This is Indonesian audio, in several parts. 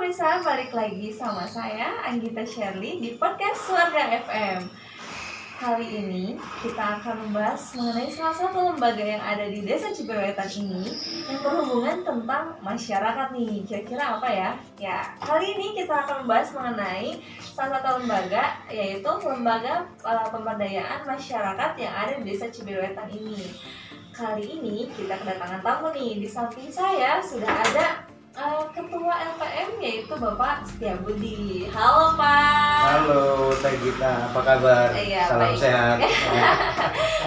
pemirsa, balik lagi sama saya Anggita Shirley di podcast Warga FM. Kali ini kita akan membahas mengenai salah satu lembaga yang ada di Desa Ciberuetan ini yang berhubungan tentang masyarakat nih. Kira-kira apa ya? Ya, kali ini kita akan membahas mengenai salah satu lembaga, yaitu lembaga pemberdayaan masyarakat yang ada di Desa Ciberuetan ini. Kali ini kita kedatangan tamu nih. Di samping saya sudah ada Ketua LPM, yaitu Bapak Setiabudi. Halo Pak. Halo Teh Gita, apa kabar? Iya, Salam baik. sehat.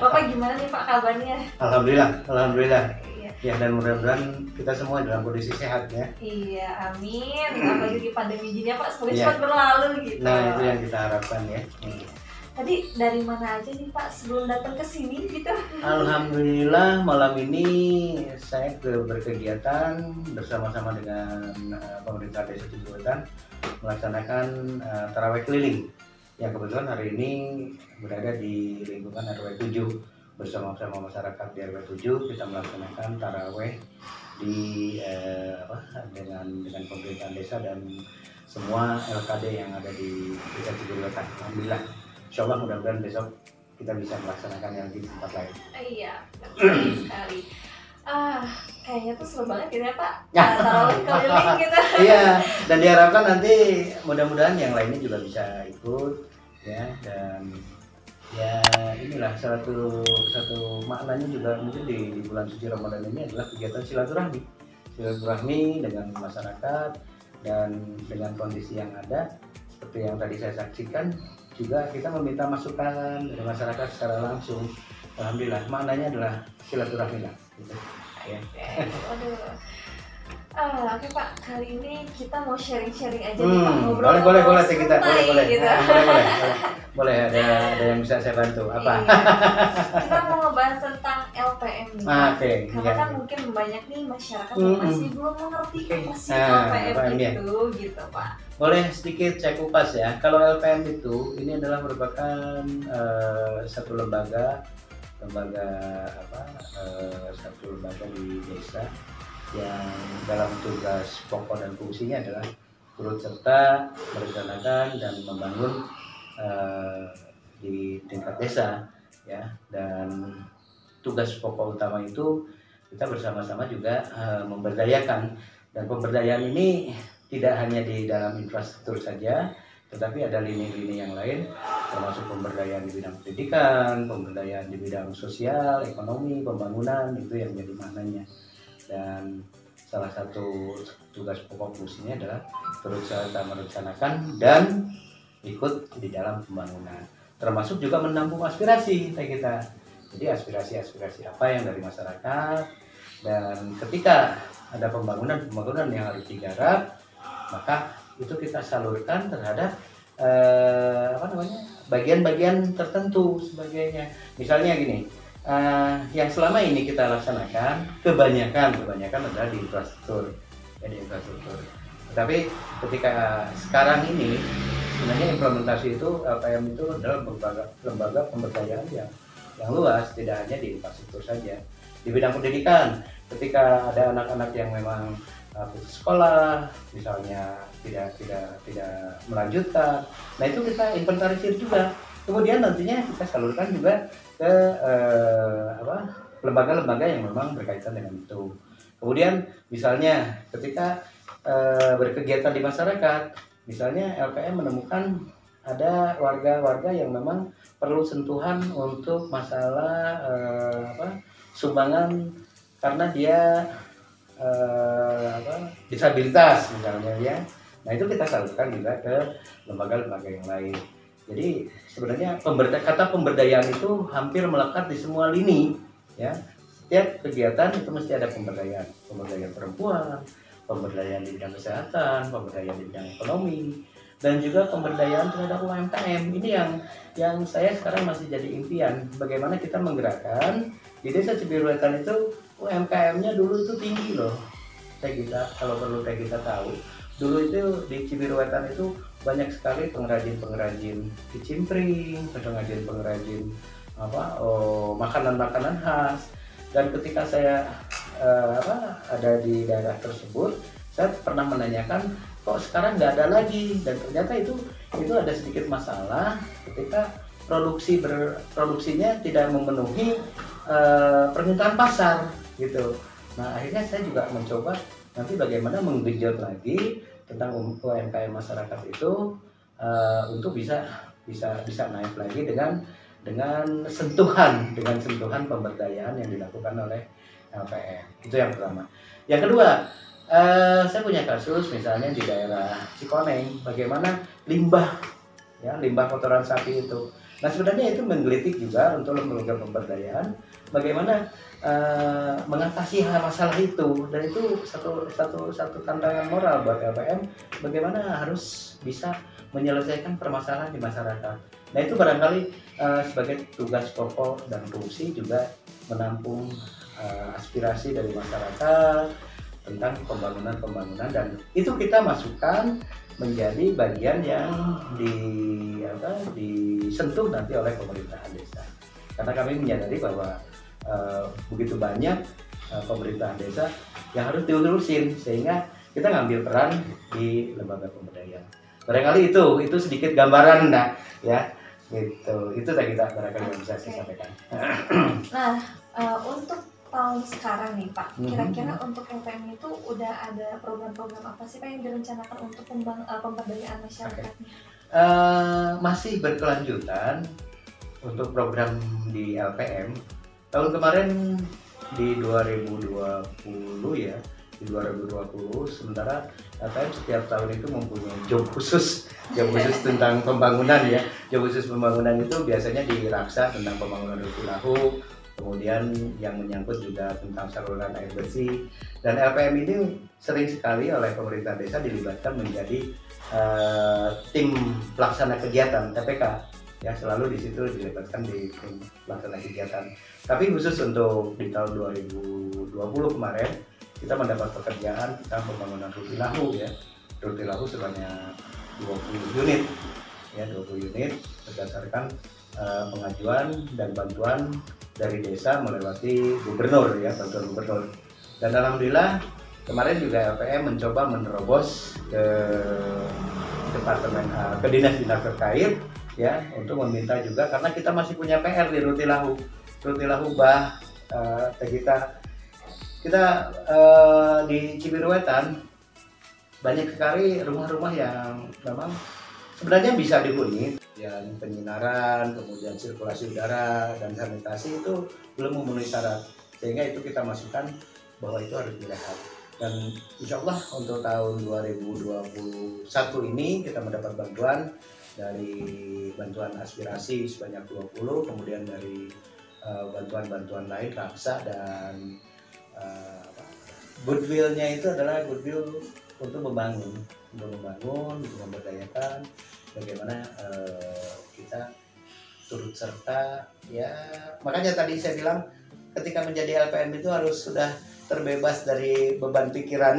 Bapak gimana nih Pak kabarnya? Alhamdulillah. Iya. Ya, dan mudah-mudahan kita semua dalam kondisi sehat ya. Iya, amin. Apalagi pandemi gini ya Pak, semoga Iya. cepat berlalu gitu. Nah, itu yang kita harapkan ya. Tadi dari mana aja nih Pak sebelum datang ke sini gitu? Alhamdulillah malam ini saya berkegiatan bersama-sama dengan pemerintah Desa Ciberuetan melaksanakan tarawih keliling. Yang kebetulan hari ini berada di lingkungan RW 7 bersama-sama masyarakat di RW 7 kita melaksanakan tarawih di dengan pemerintahan desa dan semua LKD yang ada di Desa Ciberuetan. Alhamdulillah. Insya Allah mudah-mudahan besok kita bisa melaksanakan yang di tempat lain. Iya, betul sekali. Kayaknya tuh seru banget gitu ya Pak. Ya. Tarawih keliling gitu. Iya, dan diharapkan nanti mudah-mudahan yang lainnya juga bisa ikut ya, dan ya inilah satu maknanya juga mungkin di bulan suci Ramadan ini adalah kegiatan silaturahmi dengan masyarakat dan dengan kondisi yang ada seperti yang tadi saya saksikan. Juga kita meminta masukan dari masyarakat secara langsung. Alhamdulillah, maknanya adalah silaturahmi lah. Gitu. Ya. Aduh. Oke Pak, kali ini kita mau sharing-sharing aja nih Pak, ngobrol boleh sih kita, boleh. gitu. Boleh, ada yang bisa saya bantu. Apa? Iya. Kita mau ngebahas tentang LPM nih. Oke. Karena kan mungkin banyak nih masyarakat yang masih belum mengerti apa sih LPM itu gitu Pak. Boleh sedikit saya kupas ya. Kalau LPM itu ini adalah merupakan satu lembaga di desa yang dalam tugas pokok dan fungsinya adalah turut serta merencanakan dan membangun di tingkat desa ya, dan tugas pokok utama itu kita bersama-sama juga memberdayakan, dan pemberdayaan ini tidak hanya di dalam infrastruktur saja, tetapi ada lini-lini yang lain, termasuk pemberdayaan di bidang pendidikan, pemberdayaan di bidang sosial, ekonomi, pembangunan, itu yang menjadi maknanya. Dan salah satu tugas pokok fungsinya adalah turut serta merencanakan dan ikut di dalam pembangunan, termasuk juga menampung aspirasi kita. Jadi aspirasi apa yang dari masyarakat, dan ketika ada pembangunan yang harus digarap, maka itu kita salurkan terhadap bagian-bagian tertentu sebagainya. Misalnya gini, yang selama ini kita laksanakan kebanyakan adalah di infrastruktur. Tapi ketika sekarang ini sebenarnya implementasi itu LPM itu adalah lembaga pemberdayaan yang luas, tidak hanya di infrastruktur saja. Di bidang pendidikan, ketika ada anak-anak yang memang putus sekolah, misalnya tidak melanjutkan, nah itu kita inventarisir juga. Kemudian nantinya kita salurkan juga ke lembaga-lembaga yang memang berkaitan dengan itu. Kemudian misalnya ketika berkegiatan di masyarakat, misalnya LPM menemukan ada warga-warga yang memang perlu sentuhan untuk masalah sumbangan karena dia disabilitas misalnya ya. Nah itu kita salurkan juga ke lembaga-lembaga yang lain. Jadi sebenarnya kata pemberdayaan itu hampir melekat di semua lini ya. Setiap kegiatan itu mesti ada pemberdayaan perempuan, pemberdayaan di bidang kesehatan, pemberdayaan di bidang ekonomi, dan juga pemberdayaan terhadap UMKM. Ini yang saya sekarang masih jadi impian, bagaimana kita menggerakkan di Desa Ciberuetan itu UMKM-nya dulu itu tinggi loh. Kalau perlu kita tahu, dulu itu di Ciberuetan itu banyak sekali pengrajin kicimpring, pengrajin makanan-makanan khas. Dan ketika saya ada di daerah tersebut, saya pernah menanyakan kok sekarang nggak ada lagi, dan ternyata itu ada sedikit masalah ketika produksinya tidak memenuhi permintaan pasar gitu. Nah akhirnya saya juga mencoba nanti bagaimana menggenjot lagi tentang UMKM masyarakat itu untuk bisa naik lagi dengan sentuhan pemberdayaan yang dilakukan oleh LPM. Itu yang pertama. Yang kedua, saya punya kasus misalnya di daerah Cikoneng, bagaimana limbah kotoran sapi itu. Nah sebenarnya itu menggelitik juga untuk lembaga pemberdayaan, bagaimana mengatasi masalah itu, dan itu satu tantangan moral buat LPM, bagaimana harus bisa menyelesaikan permasalahan di masyarakat. Nah itu barangkali sebagai tugas pokok dan fungsi juga menampung aspirasi dari masyarakat tentang pembangunan, dan itu kita masukkan menjadi bagian yang disentuh nanti oleh pemerintahan desa. Karena kami menyadari bahwa begitu banyak pemerintahan desa yang harus diurusin, sehingga kita ngambil peran di lembaga pemberdayaan. Barangkali itu sedikit gambaran, ya gitu. Itu tadi kita barangkali yang bisa saya sampaikan. Nah, untuk tahun sekarang nih Pak, kira-kira untuk LPM itu udah ada program-program apa sih Pak yang direncanakan untuk pemberdayaan masyarakatnya? Masih berkelanjutan untuk program di LPM. Tahun kemarin di 2020 ya, di 2020, sementara LPM setiap tahun itu mempunyai job khusus tentang pembangunan ya. Job khusus pembangunan itu biasanya di Raksa tentang pembangunan Rutilahu, kemudian yang menyangkut juga tentang saluran air bersih, dan LPM ini sering sekali oleh pemerintah desa dilibatkan menjadi tim pelaksana kegiatan TPK ya, selalu di situ dilibatkan di tim pelaksana kegiatan. Tapi khusus untuk di tahun 2020 kemarin kita mendapat pekerjaan tentang pembangunan Rutilahu ya. Rutilahu sebanyak 20 unit ya, 20 unit berdasarkan pengajuan dan bantuan dari desa melewati gubernur ya, bantuan gubernur. Dan alhamdulillah kemarin juga LPM mencoba menerobos ke departemen ke dinas-dinas terkait ya, untuk meminta juga, karena kita masih punya PR di Rutilahu kita di Cibiruetan banyak sekali rumah-rumah yang memang sebenarnya bisa dihuni, yang penyinaran, kemudian sirkulasi udara dan sanitasi itu belum memenuhi syarat, sehingga itu kita masukkan bahwa itu harus direhab. Dan insya Allah untuk tahun 2021 ini kita mendapat bantuan dari bantuan aspirasi sebanyak 20, kemudian dari bantuan-bantuan lain Raksa, dan goodwill-nya itu adalah goodwill untuk membangun, untuk memberdayakan, bagaimana kita turut serta ya. Makanya tadi saya bilang ketika menjadi LPM itu harus sudah terbebas dari beban pikiran.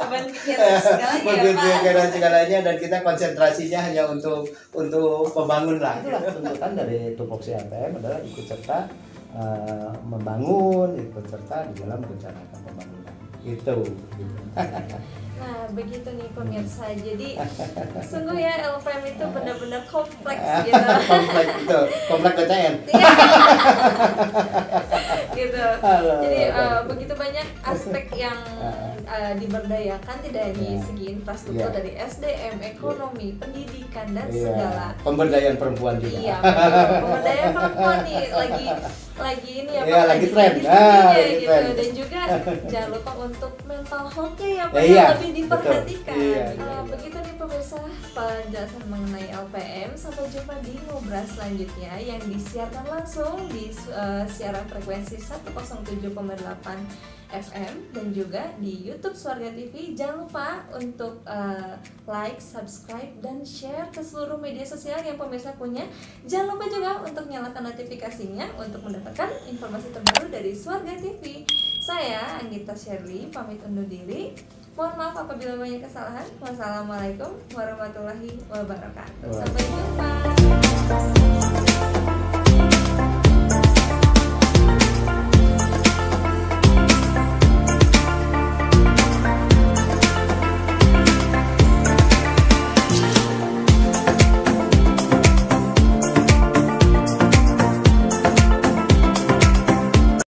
Beban pikiran segalanya, dan kita konsentrasinya hanya untuk membangun lah. Itulah tuntutan dari tupoksi LPM adalah ikut serta membangun, ikut serta di dalam merencanakan pembangunan. Itu. Nah begitu nih pemirsa, jadi sungguh ya LPM itu benar-benar kompleks gitu. kompleks BTN. Gitu. Jadi begitu banyak aspek yang diberdayakan, tidak hanya segi infrastruktur dari SDM, ekonomi, pendidikan dan segala. Pemberdayaan perempuan juga. Iya, pemberdayaan perempuan nih lagi ini ya, Pak, lagi tren. Gitu. Dan juga jangan lupa untuk mental health-nya ya Pak, lebih diperhatikan. Begitu nih pemirsa penjelasan mengenai LPM. Sampai jumpa di Ngobras selanjutnya yang disiarkan langsung di siaran frekuensi 107,8 FM dan juga di YouTube Swarga TV. Jangan lupa untuk like, subscribe, dan share ke seluruh media sosial yang pemirsa punya. Jangan lupa juga untuk nyalakan notifikasinya untuk mendapatkan informasi terbaru dari Swarga TV. Saya Anggita Shirley pamit undur diri. Mohon maaf apabila banyak kesalahan. Wassalamualaikum warahmatullahi wabarakatuh. Sampai jumpa.